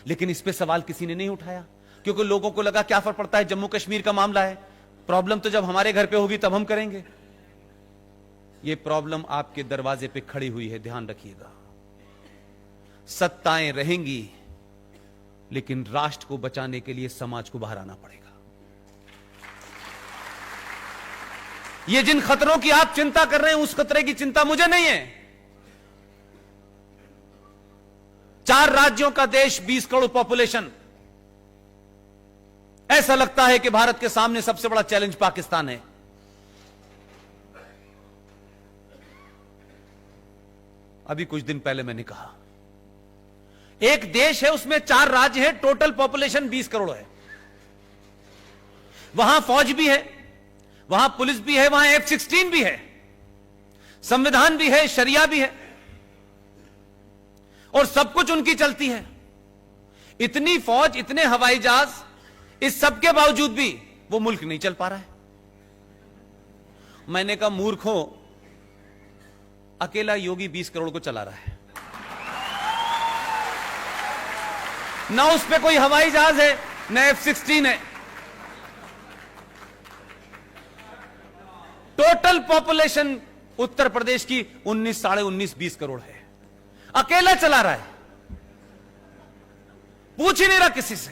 लेकिन इस पे सवाल किसी ने नहीं उठाया, क्योंकि लोगों को लगा क्या फर्क पड़ता है, जम्मू कश्मीर का मामला है, प्रॉब्लम तो जब हमारे घर पे होगी तब हम करेंगे। ये प्रॉब्लम आपके दरवाजे पे खड़ी हुई है, ध्यान रखिएगा। सत्ताएं रहेंगी, लेकिन राष्ट्र को बचाने के लिए समाज को बाहर आना पड़ेगा। ये जिन खतरों की आप चिंता कर रहे हैं, उस खतरे की चिंता मुझे नहीं है। 4 राज्यों का देश, 20 करोड़ पॉपुलेशन। ऐसा लगता है कि भारत के सामने सबसे बड़ा चैलेंज पाकिस्तान है। अभी कुछ दिन पहले मैंने कहा, एक देश है, उसमें 4 राज्य हैं, टोटल पॉपुलेशन 20 करोड़ है। वहां फौज भी है, वहां पुलिस भी है, वहां F-16 भी है, संविधान भी है, शरिया भी है, और सब कुछ उनकी चलती है। इतनी फौज, इतने हवाई जहाज, इस सब के बावजूद भी वो मुल्क नहीं चल पा रहा है। मैंने कहा मूर्खों, अकेला योगी 20 करोड़ को चला रहा है, ना उस पे कोई हवाई जहाज है, ना F-16 है। टोटल पॉपुलेशन उत्तर प्रदेश की 19, साढ़े 19, 20 करोड़ है, अकेला चला रहा है, पूछ ही नहीं रहा किसी से।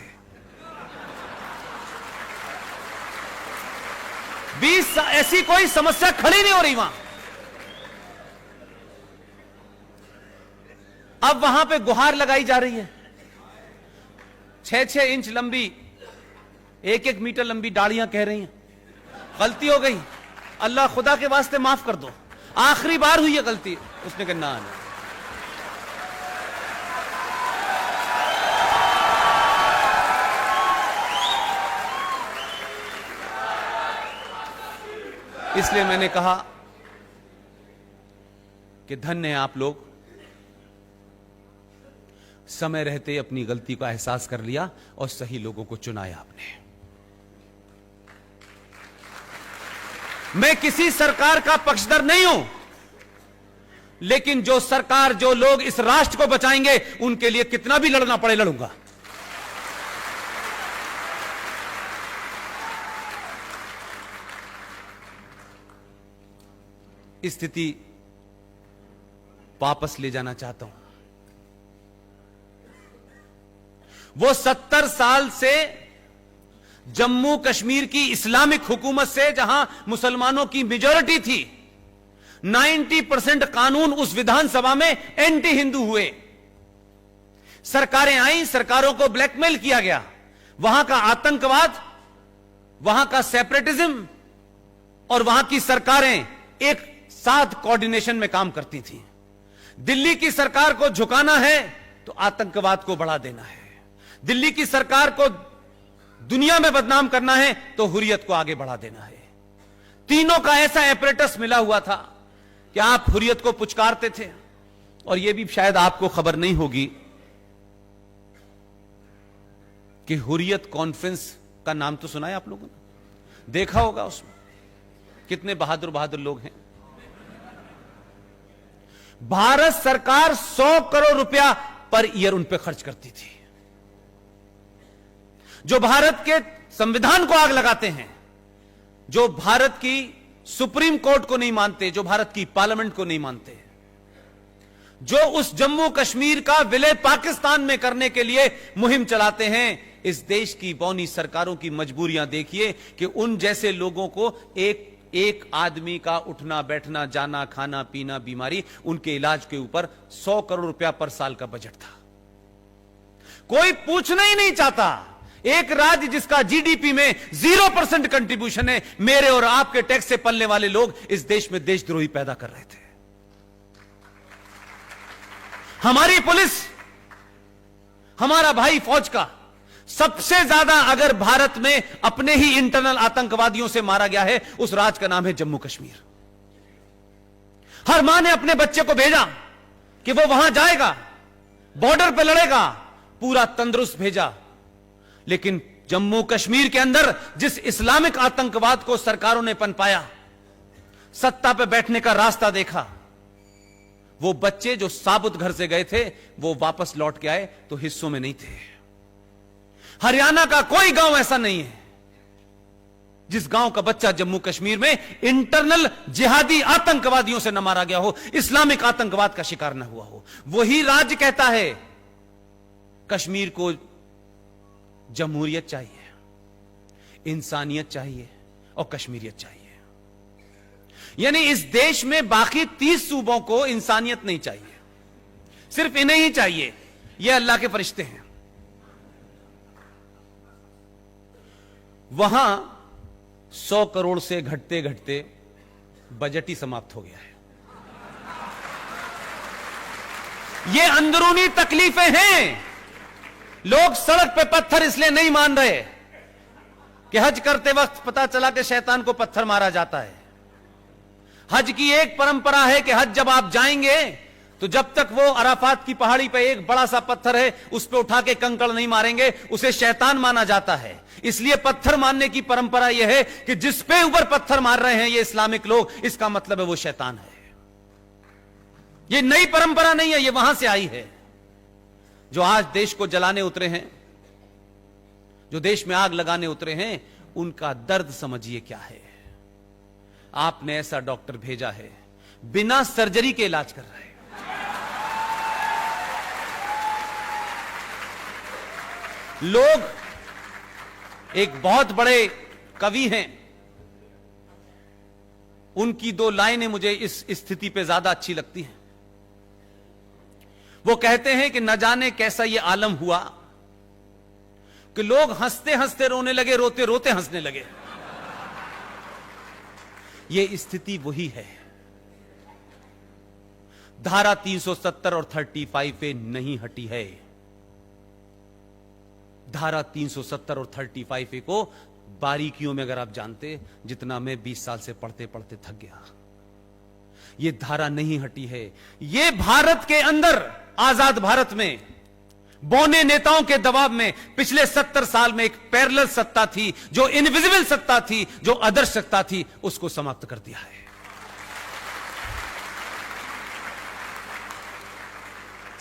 20 ऐसी कोई समस्या खड़ी नहीं हो रही वहां। अब वहां पे गुहार लगाई जा रही है, 6-6 इंच लंबी, 1-1 मीटर लंबी डालियां कह रही हैं गलती हो गई, अल्लाह खुदा के वास्ते माफ कर दो, आखिरी बार हुई है गलती। उसने कहा ना, इसलिए मैंने कहा कि धन्य है आप लोग, समय रहते अपनी गलती का एहसास कर लिया और सही लोगों को चुनाया आपने। मैं किसी सरकार का पक्षधर नहीं हूं, लेकिन जो सरकार, जो लोग इस राष्ट्र को बचाएंगे, उनके लिए कितना भी लड़ना पड़े लड़ूंगा। स्थिति वापस ले जाना चाहता हूं। वो 70 साल से जम्मू कश्मीर की इस्लामिक हुकूमत से, जहां मुसलमानों की मेजॉरिटी थी, 90% कानून उस विधानसभा में एंटी हिंदू हुए। सरकारें आई, सरकारों को ब्लैकमेल किया गया, वहां का आतंकवाद, वहां का सेपरेटिज्म, और वहां की सरकारें एक साथ कोऑर्डिनेशन में काम करती थी। दिल्ली की सरकार को झुकाना है तो आतंकवाद को बढ़ा देना है, दिल्ली की सरकार को दुनिया में बदनाम करना है तो हुर्रियत को आगे बढ़ा देना है। तीनों का ऐसा एपरेटस मिला हुआ था कि आप हुर्रियत को पुचकारते थे। और यह भी शायद आपको खबर नहीं होगी कि हुर्रियत कॉन्फ्रेंस का नाम तो सुना है आप लोगों ने, देखा होगा उसमें कितने बहादुर बहादुर लोग हैं। भारत सरकार 100 करोड़ रुपया पर ईयर उन पे खर्च करती थी। जो भारत के संविधान को आग लगाते हैं, जो भारत की सुप्रीम कोर्ट को नहीं मानते, जो भारत की पार्लियामेंट को नहीं मानते, जो उस जम्मू कश्मीर का विलय पाकिस्तान में करने के लिए मुहिम चलाते हैं, इस देश की बौनी सरकारों की मजबूरियां देखिए कि उन जैसे लोगों को एक आदमी का उठना बैठना, जाना, खाना पीना, बीमारी, उनके इलाज के ऊपर 100 करोड़ रुपया पर साल का बजट था। कोई पूछना ही नहीं चाहता। एक राज्य जिसका जीडीपी में 0% कंट्रीब्यूशन है, मेरे और आपके टैक्स से पलने वाले लोग इस देश में देशद्रोही पैदा कर रहे थे। हमारी पुलिस, हमारा भाई फौज का सबसे ज्यादा अगर भारत में अपने ही इंटरनल आतंकवादियों से मारा गया है, उस राज्य का नाम है जम्मू कश्मीर। हर मां ने अपने बच्चे को भेजा कि वो वहां जाएगा, बॉर्डर पे लड़ेगा, पूरा तंदुरुस्त भेजा। लेकिन जम्मू कश्मीर के अंदर जिस इस्लामिक आतंकवाद को सरकारों ने पनपाया, सत्ता पे बैठने का रास्ता देखा, वो बच्चे जो साबुत घर से गए थे, वो वापस लौट के आए तो हिस्सों में नहीं थे। हरियाणा का कोई गांव ऐसा नहीं है जिस गांव का बच्चा जम्मू कश्मीर में इंटरनल जिहादी आतंकवादियों से न मारा गया हो, इस्लामिक आतंकवाद का शिकार न हुआ हो। वही राज्य कहता है कश्मीर को जमहूरियत चाहिए, इंसानियत चाहिए और कश्मीरियत चाहिए। यानी इस देश में बाकी 30 सूबों को इंसानियत नहीं चाहिए, सिर्फ इन्हें ही चाहिए। यह अल्लाह के फरिश्ते हैं। वहां 100 करोड़ से घटते घटते बजट ही समाप्त हो गया है। ये अंदरूनी तकलीफें हैं। लोग सड़क पे पत्थर इसलिए नहीं मान रहे कि हज करते वक्त पता चला कि शैतान को पत्थर मारा जाता है। हज की एक परंपरा है कि हज जब आप जाएंगे तो जब तक वो अराफात की पहाड़ी पे एक बड़ा सा पत्थर है उस पे उठा के कंकड़ नहीं मारेंगे, उसे शैतान माना जाता है। इसलिए पत्थर मारने की परंपरा यह है कि जिस पे ऊपर पत्थर मार रहे हैं ये इस्लामिक लोग, इसका मतलब है वो शैतान है। ये नई परंपरा नहीं है, ये वहां से आई है। जो आज देश को जलाने उतरे हैं, जो देश में आग लगाने उतरे हैं, उनका दर्द समझिए क्या है। आपने ऐसा डॉक्टर भेजा है बिना सर्जरी के इलाज कर रहा है। लोग, एक बहुत बड़े कवि हैं, उनकी 2 लाइनें मुझे इस स्थिति पे ज्यादा अच्छी लगती हैं। वो कहते हैं कि न जाने कैसा ये आलम हुआ कि लोग हंसते हंसते रोने लगे, रोते रोते हंसने लगे। ये स्थिति वही है। धारा 370 और 35 पे नहीं हटी है। धारा 370 और 35 को बारीकियों में अगर आप जानते, जितना मैं 20 साल से पढ़ते पढ़ते थक गया, ये धारा नहीं हटी है। ये भारत के अंदर, आजाद भारत में बौने नेताओं के दबाव में पिछले 70 साल में एक पैरेलल सत्ता थी, जो इनविजिबल सत्ता थी, जो आदर्श सत्ता थी, उसको समाप्त कर दिया है।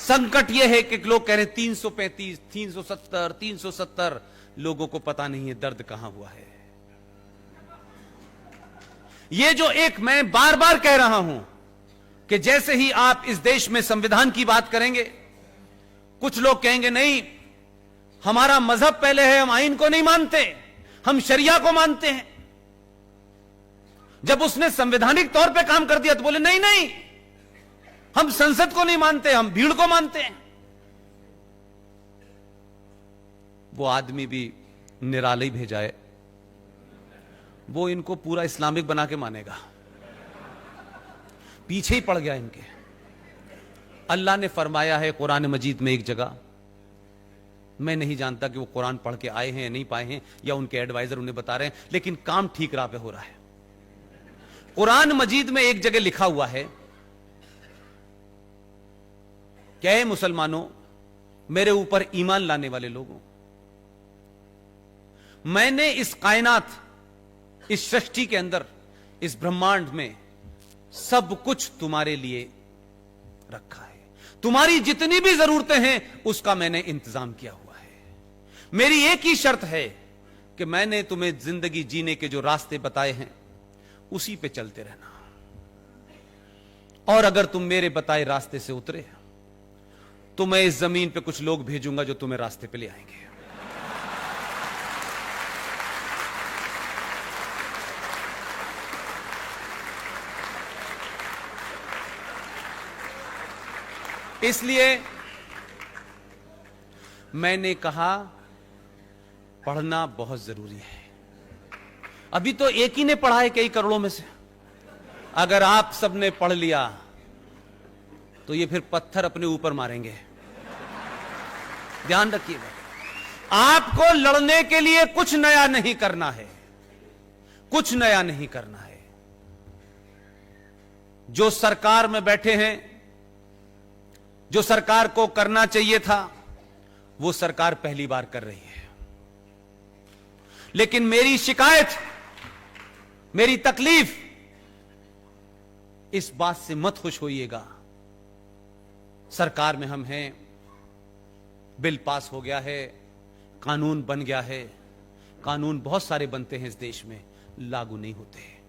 संकट यह है कि लोग कह रहे हैं 335, 370, 370, लोगों को पता नहीं है दर्द कहां हुआ है। ये जो एक मैं बार बार कह रहा हूं कि जैसे ही आप इस देश में संविधान की बात करेंगे, कुछ लोग कहेंगे नहीं, हमारा मजहब पहले है, हम आइन को नहीं मानते, हम शरिया को मानते हैं। जब उसने संवैधानिक तौर पे काम कर दिया तो बोले नहीं नहीं, हम संसद को नहीं मानते, हम भीड़ को मानते हैं। वो आदमी भी निराले भेजा है, वो इनको पूरा इस्लामिक बना के मानेगा, पीछे ही पड़ गया इनके। अल्लाह ने फरमाया है कुरान मजीद में एक जगह, मैं नहीं जानता कि वो कुरान पढ़ के आए हैं या नहीं पाए हैं, या उनके एडवाइजर उन्हें बता रहे हैं, लेकिन काम ठीक राह पे हो रहा है। कुरान मजीद में एक जगह लिखा हुआ है, क्या है मुसलमानों, मेरे ऊपर ईमान लाने वाले लोगों, मैंने इस कायनात, इस सृष्टि के अंदर, इस ब्रह्मांड में सब कुछ तुम्हारे लिए रखा है। तुम्हारी जितनी भी जरूरतें हैं उसका मैंने इंतजाम किया हुआ है। मेरी एक ही शर्त है कि मैंने तुम्हें जिंदगी जीने के जो रास्ते बताए हैं उसी पे चलते रहना, और अगर तुम मेरे बताए रास्ते से उतरे तो मैं इस जमीन पे कुछ लोग भेजूंगा जो तुम्हें रास्ते पे ले आएंगे। इसलिए मैंने कहा पढ़ना बहुत जरूरी है। अभी तो एक ही ने पढ़ा है कई करोड़ों में से। अगर आप सबने पढ़ लिया तो ये फिर पत्थर अपने ऊपर मारेंगे। ध्यान रखिएगा, आपको लड़ने के लिए कुछ नया नहीं करना है, कुछ नया नहीं करना है। जो सरकार में बैठे हैं, जो सरकार को करना चाहिए था, वो सरकार पहली बार कर रही है। लेकिन मेरी शिकायत, मेरी तकलीफ, इस बात से मत खुश होइएगा, सरकार में हम हैं, बिल पास हो गया है, कानून बन गया है, कानून बहुत सारे बनते हैं इस देश में, लागू नहीं होते हैं।